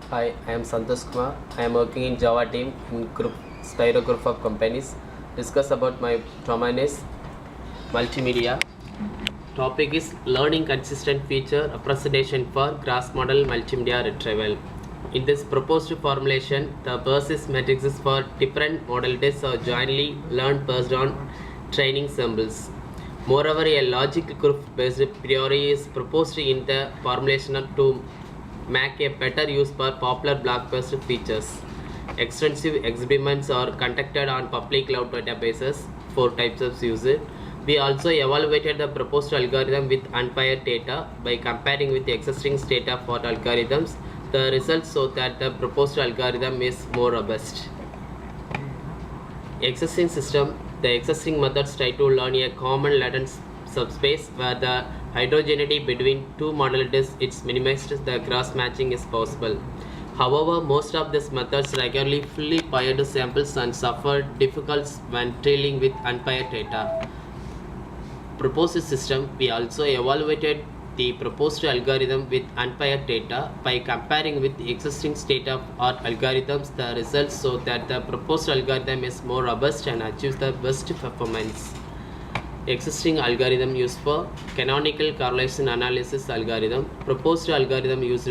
Hi, I am Santosh Kumar. I am working in Java team in Spyro group of companies. Discuss about my domain is multimedia. Topic is learning consistent feature representation for grass model multimedia retrieval. In this proposed formulation, the basis matrices for different modalities are jointly learned based on training samples. Moreover, a logic group based priori is proposed in the formulation to make a better use for popular block-based features. Extensive experiments are conducted on public cloud databases. 4 types of usage. We also evaluated the proposed algorithm with unpaired data by comparing with the existing data for algorithms. The results show that the proposed algorithm is more robust. Existing system. The existing methods try to learn a common latent subspace where the heterogeneity between two modalities is minimized. The cross matching is possible. However, most of these methods regularly fully paired samples and suffer difficulties when dealing with unpaired data. Proposed system. We also evaluated the proposed algorithm with unpaired data by comparing with the existing state of art algorithms. The results show that the proposed algorithm is more robust and achieves the best performance. Existing algorithm used for canonical correlation analysis algorithm. Proposed algorithm used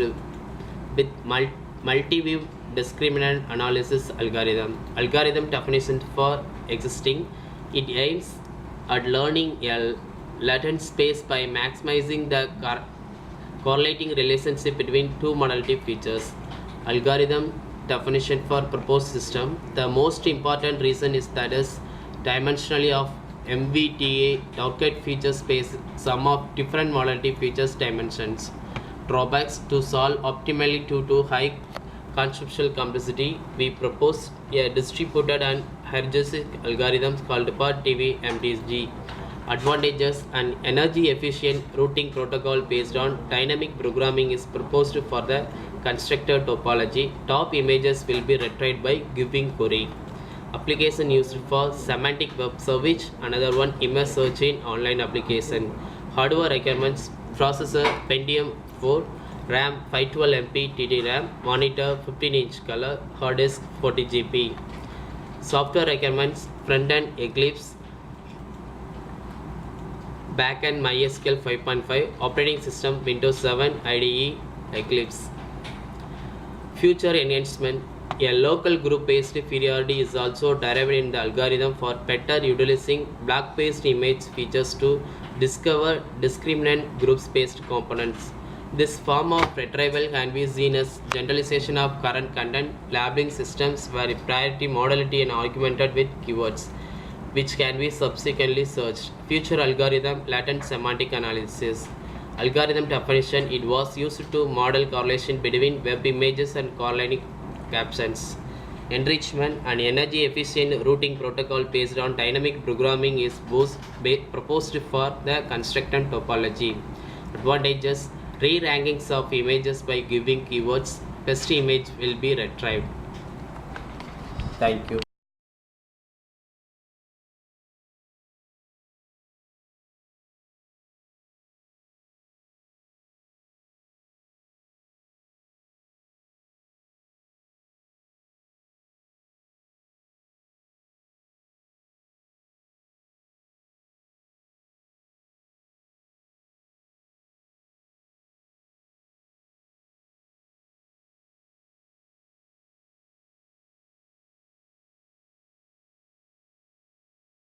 with multi-view discriminant analysis algorithm. Algorithm definition for existing. It aims at learning a latent space by maximizing the correlating relationship between two modality features. Algorithm definition for proposed system. The most important reason is that is dimensionally of MVTA docket feature space sum of different modality features dimensions. Drawbacks to solve optimally due to high conceptual complexity. We propose a distributed and heuristic algorithm called TV MTG. Advantages: an energy efficient routing protocol based on dynamic programming is proposed for the constructor topology. Top images will be retrieved by giving query. Application used for semantic web search. Another one, image search in online application. Hardware requirements: processor Pentium 4, RAM 512 MB TDRAM, monitor 15-inch color, hard disk 40 GB. Software requirements: front-end Eclipse, backend MySQL 5.5, operating system Windows 7, IDE, Eclipse. Future enhancement: a local group-based priority is also derived in the algorithm for better utilizing block-based image features to discover discriminant group-based components. This form of retrieval can be seen as generalization of current content labeling systems where priority modality and augmented with keywords, which can be subsequently searched. Future algorithm latent semantic analysis. Algorithm definition: it was used to model correlation between web images and correlating captions. Enrichment: an energy efficient routing protocol based on dynamic programming is proposed for the constructor topology. Advantages: re-rankings of images by giving keywords. Best image will be retrieved. Thank you.